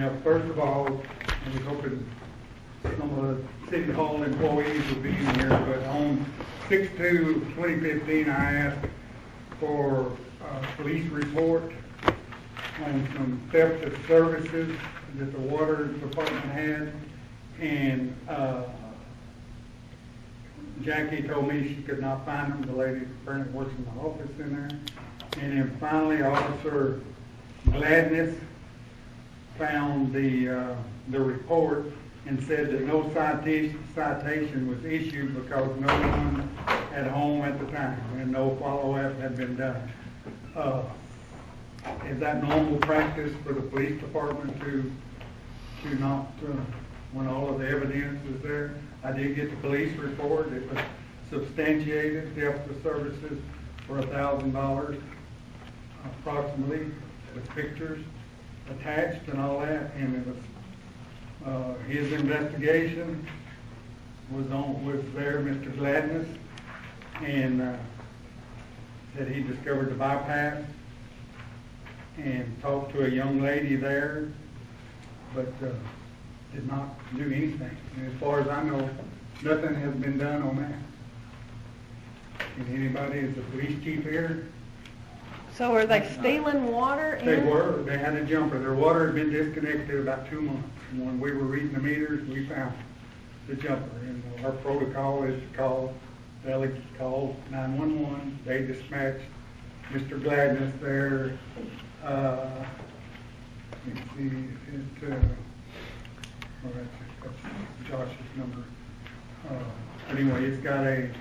Yeah, first of all, I was hoping some of the City Hall employees would be in here, but on 6/2/2015, I asked for a police report on some theft of services that the water department had, and Jackie told me she could not find them. The lady apparently works in the office in there. And then finally, Officer Gladness found the report and said that no citation was issued because no one at home at the time and no follow-up had been done. Is that normal practice for the police department to not, when all of the evidence is there? I did get the police report. It was substantiated, theft of services for $1,000 approximately, with pictures attached and all that, and it was his investigation was there, Mr. Gladness, and said he discovered the bypass and talked to a young lady there, but did not do anything. And as far as I know, nothing has been done on that. And anybody is the police chief here? So are they stealing water? They were. They had a jumper. Their water had been disconnected about 2 months. And when we were reading the meters, we found the jumper. And our protocol is to call, call 911. They dispatched Mr. Gladness there. Let's see, that's Josh's number. Anyway, it's got a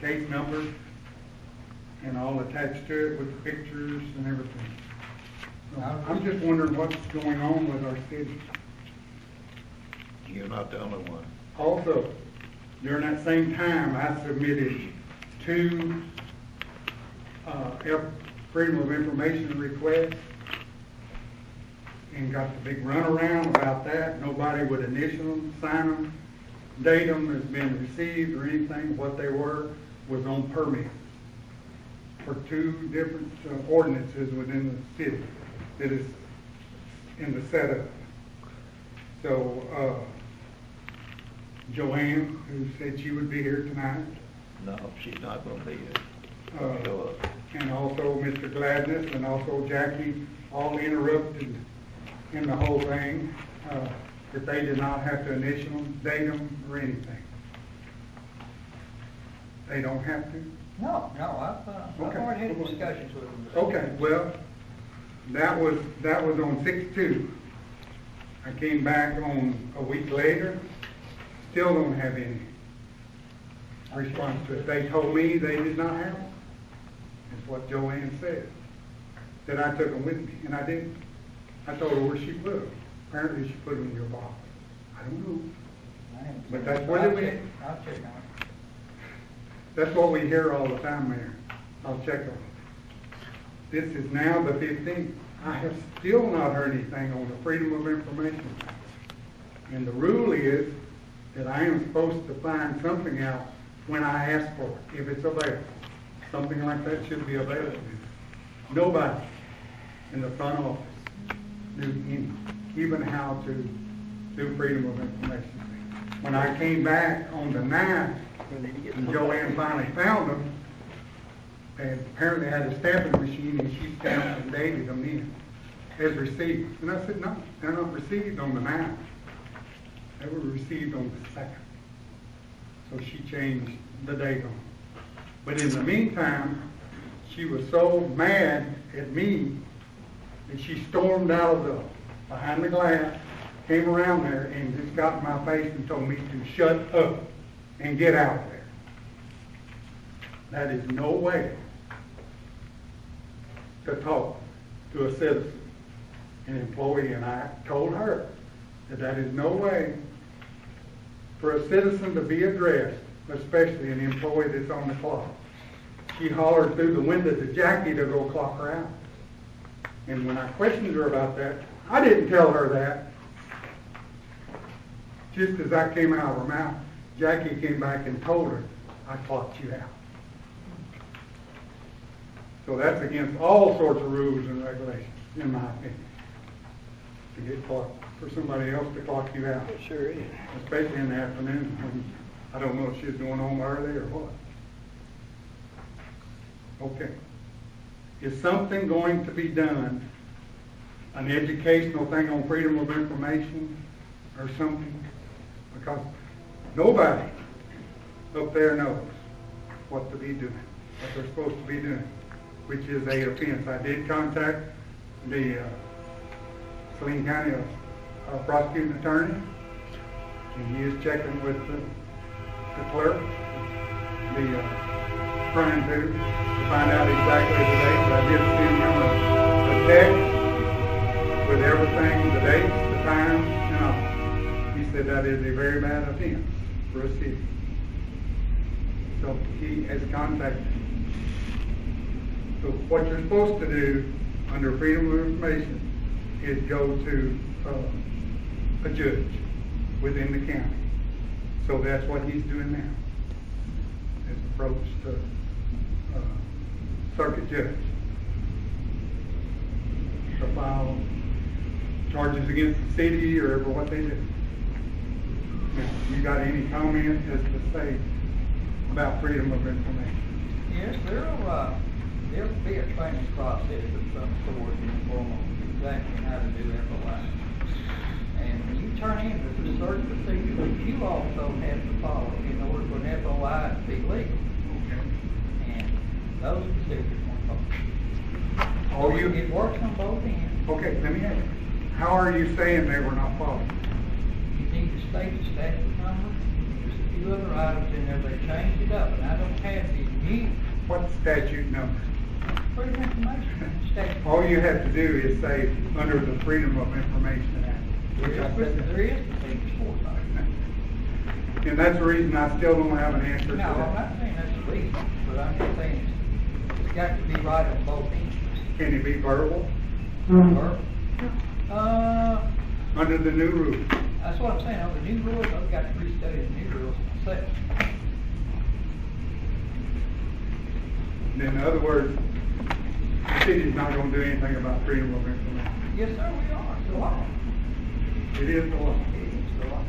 case number and all attached to it with the pictures and everything. So I'm just wondering what's going on with our city. You're not the only one. Also, during that same time, I submitted 2 Freedom of Information requests and got the big runaround about that. Nobody would initial them, sign them, date them as being received or anything. What they were was on permit for 2 different ordinances within the city that is in the setup. So Joanne, who said she would be here tonight. No, she's not going to be here. Show up. And also Mr. Gladness and also Jackie, all interrupted in the whole thing, that they did not have to initial them, date them, or anything. They don't have to? No, I've already had discussions with them. Okay, well, that was on 6/2. I came back on a week later, still don't have any response to it. They told me they did not have them. That's what Joanne said. That I took them with me, and I didn't. I told her where she put them. Apparently she put them in your box. I don't know. But that's what it is. I'll check on it. That's what we hear all the time, Mayor. I'll check on it. This is now the 15th. I have still not heard anything on the Freedom of Information. And the rule is that I am supposed to find something out when I ask for it, if it's available. Something like that should be available. Nobody in the front office knew even how to do Freedom of Information. When I came back on the 9th, and Joanne finally found them, they apparently had a stamping machine, and she stamped and dated them in as received. And I said, no, they're not received on the 9th. They were received on the 2nd. So she changed the date on them. But in the meantime, she was so mad at me that she stormed out of behind the glass, came around there, and just got in my face and told me to shut up and get out of there. That is no way to talk to a citizen, an employee, and I told her that that is no way for a citizen to be addressed, especially an employee that's on the clock. She hollered through the window to Jackie to go clock her out. And when I questioned her about that, I didn't tell her that. Just as I came out of her mouth, Jackie came back and told her, I clocked you out. So that's against all sorts of rules and regulations, in my opinion. get clocked, for somebody else to clock you out, It sure is. especially in the afternoon. I don't know if she's going home early or what. Okay. Is something going to be done, an educational thing on freedom of information or something? Because nobody up there knows what to be doing, what they're supposed to be doing, which is a offense. I did contact the Saline County prosecuting attorney, and he is checking with the clerk, trying to find out exactly the date. But I did send him a text with everything, the dates, the time, and all. He said that is a very bad offense for a city. So he has contacted me. So what you're supposed to do under freedom of information is go to a judge within the county. So that's what he's doing now. His approach to circuit judge to file charges against the city or what they do. Now, you got any comment as to say about freedom of information? Yes, there'll be a training process of some sort in the form of exactly how to do FOI. And when you turn in, there's a certain procedure that you also have to follow in order for an FOI to be legal. Okay. And those procedures won't follow. It works on both ends. Okay, let me ask you. How are you saying they were not followed? You need to state the statute number. There's a few other items in there, they changed it up, and I don't have the new What statute number? freedom of information statute. All you have to do is say, under the Freedom of Information Act. Which I said that. There is procedures for it. And that's the reason I still don't have an answer to No, I'm that. not saying that's the reason, but I'm just saying it's got to be right on both ends. Can it be verbal? Or, Under the new rule? that's what I'm saying, on the new rules, I've got to restudy the new rules myself. In other words, the city's not going to do anything about freedom of information. Yes, sir, we are, it's the law. It is the law. It is the law.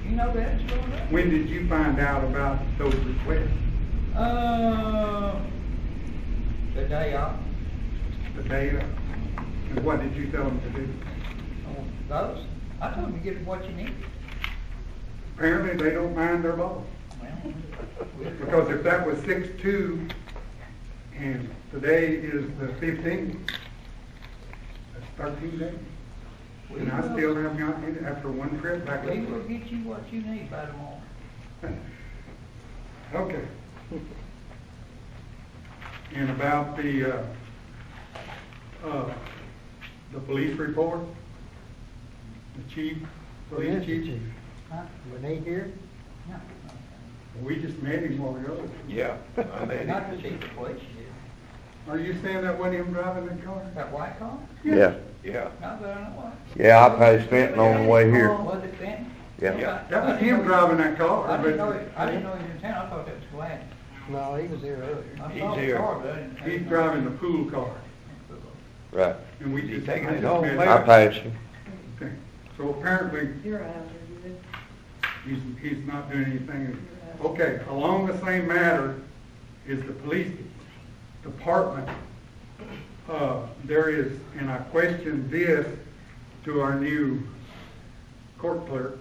You know that, it's the law. When did you find out about those requests? The day off. The data? And what did you tell them to do? Those, I told them to get what you need. Apparently, they don't mind their boss. Well, Because if that was 6/2, and today is the 15th, that's 13 days. And I still haven't gotten it after one trip back. we will get you what you need by tomorrow. Okay. And about the police report, the chief, police chief, Huh? Renee here? No. we just met him while ago. Yeah, I mean, Not the chief of police, you did. Are you saying that wasn't him driving the car? That white car? Yeah, yeah. Not that I know of. yeah, I passed Fenton on the way here. Was it Fenton? Yeah. Yeah. That was him driving that car. I didn't know but he was in town, I thought that was Gladys. No, he was here earlier. I He's saw the here. car, but I didn't. He's driving the pool car. Right. And we Is he just, taking I it just home met later? I him. passed him. Okay. So apparently, You're out there, he's not doing anything. Okay, along the same matter is the police department. There is, and I questioned this to our new court clerk,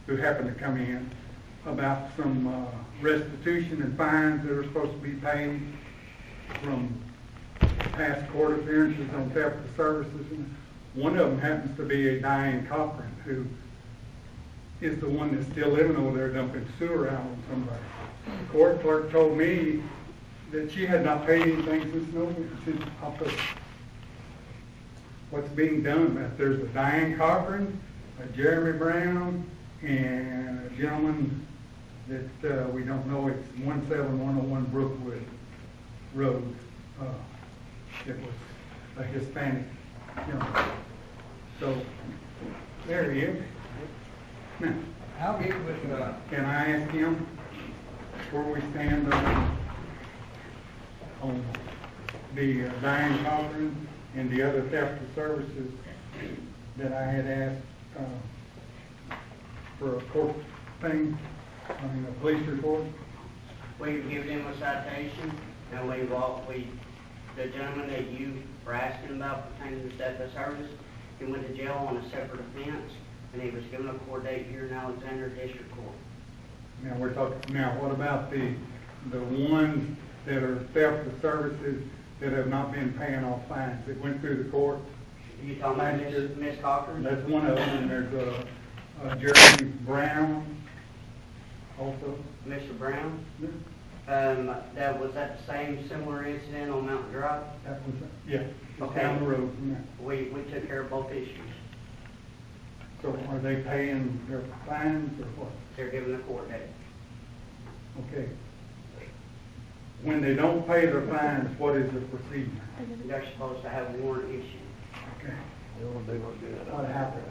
who happened to come in, about some restitution and fines that are supposed to be paid from past court appearances on theft of services. And one of them happens to be a Diane Cochran, who is the one that's still living over there dumping sewer out on somebody. The court clerk told me that she had not paid anything since November, since October. What's being done, that there's a Diane Cochran, a Jeremy Brown, and a gentleman that we don't know, it's 17101 Brookwood Road. It was a Hispanic gentleman. So, there he is. Now, I'll get with, can I ask him where we stand on the Diane Cochran and the other theft of services that I had asked, for a court thing, a police report. We've given him a citation, and the gentleman that you were asking about pertaining to death of service, he went to jail on a separate offense, and he was given a court date here in Alexander District Court. Now what about the ones that are theft of services that have not been paying off fines? It went through the court. You talking about Miss Cochran? That's one of them, and there's Jeremy Brown also. Mr. Brown? Yeah. Was that the same similar incident on Mountain Drive? That was, yeah, just Okay. down the road from that. We took care of both issues. So are they paying their fines or what? They're given a court date. Okay. When they don't pay their fines, what is the procedure? They're supposed to have a warrant issued. Okay. You wanna do what's good. What happened?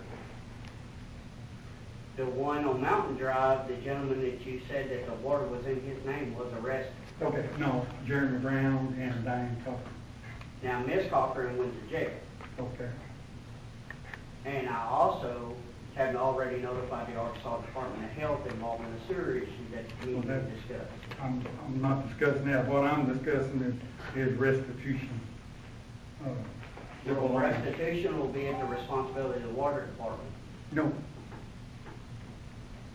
The one on Mountain Drive, the gentleman that you said that the water was in his name was arrested. Okay, no, Jeremy Brown and Diane Cochran. Now, Miss Cochran went to jail. Okay. And I also had already notified the Arkansas Department of Health involving the sewer issue that we need to discuss. I'm not discussing that. What I'm discussing is restitution. Well, restitution will be at the responsibility of the water department. No.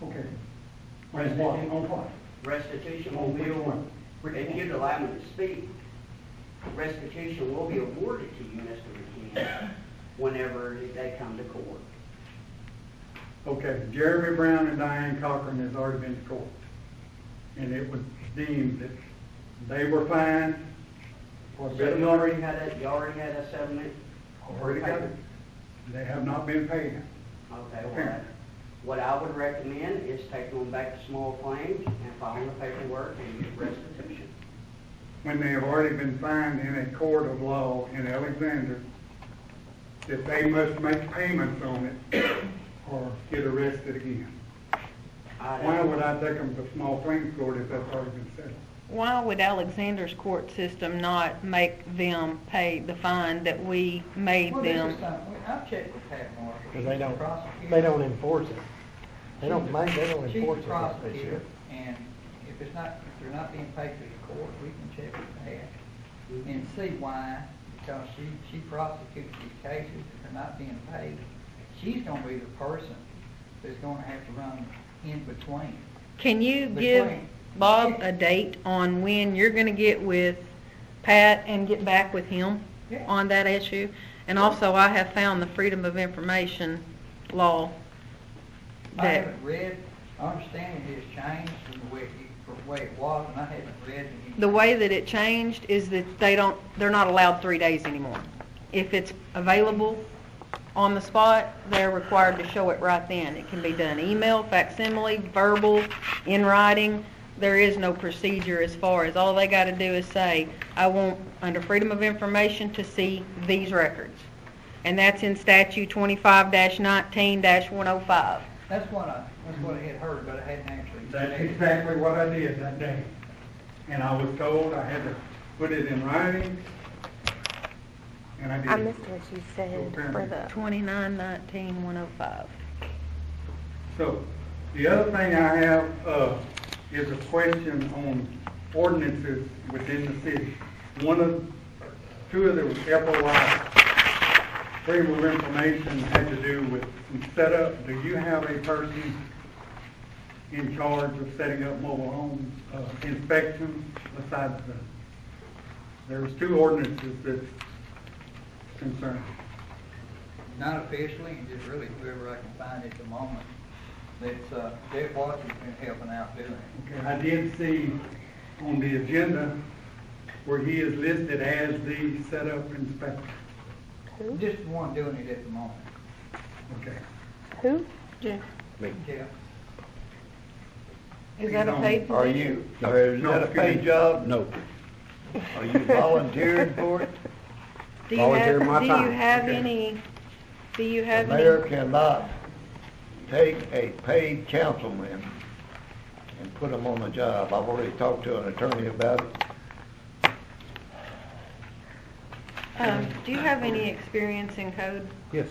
Okay. On what? On what? Restitution will On be, which one? if you'd allow me to speak, restitution will be awarded to you, Mr. McKeon, whenever they come to court. Okay, Jeremy Brown and Diane Cochran has already been to court. And it was deemed that they were fined for a bit So of you money. you already had a settlement? Already got it. They have not been paid. Okay, well, Apparently. what I would recommend is taking them back to small claims and filing the paperwork and get restitution. When they have already been fined in a court of law in Alexander, that they must make payments on it or get arrested again. Why would I take them to small claims court if that's already been settled? Why would Alexander's court system not make them pay the fine that we made Well, this them? is something, I've checked with Pat Marshall. Because they don't, Prosecutor. they don't enforce it. They don't enforce She's it the like they prosecutor, should. and if they're not being paid to the court, we can check with Pat and see why, because she prosecutes these cases, if they're not being paid, she's gonna be the person that's gonna have to run in between. Can you give Bob a date on when you're gonna get with Pat and get back with him Yeah. on that issue? And also, I have found the Freedom of Information law I that, haven't read, I understand it has changed from the way it was, and I haven't read it. the way that it changed is that they're not allowed 3 days anymore. If it's available on the spot, they're required to show it right then. It can be done email, facsimile, verbal, in writing. There is no procedure as far as, all they got to do is say, I want, under Freedom of Information, to see these records. And that's in statute 25-19-105. That's what I had heard, but I hadn't actually. That's read it. exactly what I did that day. And I was told I had to put it in writing, and I did. I missed what you said for the, 29-19-105. So, the other thing I have, is a question on ordinances within the city. Two of the FOI, Freedom of Information, had to do with some setup. Do you have a person in charge of setting up mobile home inspections besides there's two ordinances that's concerned? Not officially, and just really whoever I can find at the moment. That's, Jeff Watts has been helping out doing it. Okay, I did see on the agenda where he is listed as the setup inspector. who? Just the one doing it at the moment. Okay. Who? Jeff. Is that a paid Are position? you, is that a paid job? No. Are you volunteering for it? Do you Volunteer have, my do you time. have Okay. any, do you The have mayor any? cannot take a paid councilman and put him on the job. I've already talked to an attorney about it. Do you have any experience in code? Yes.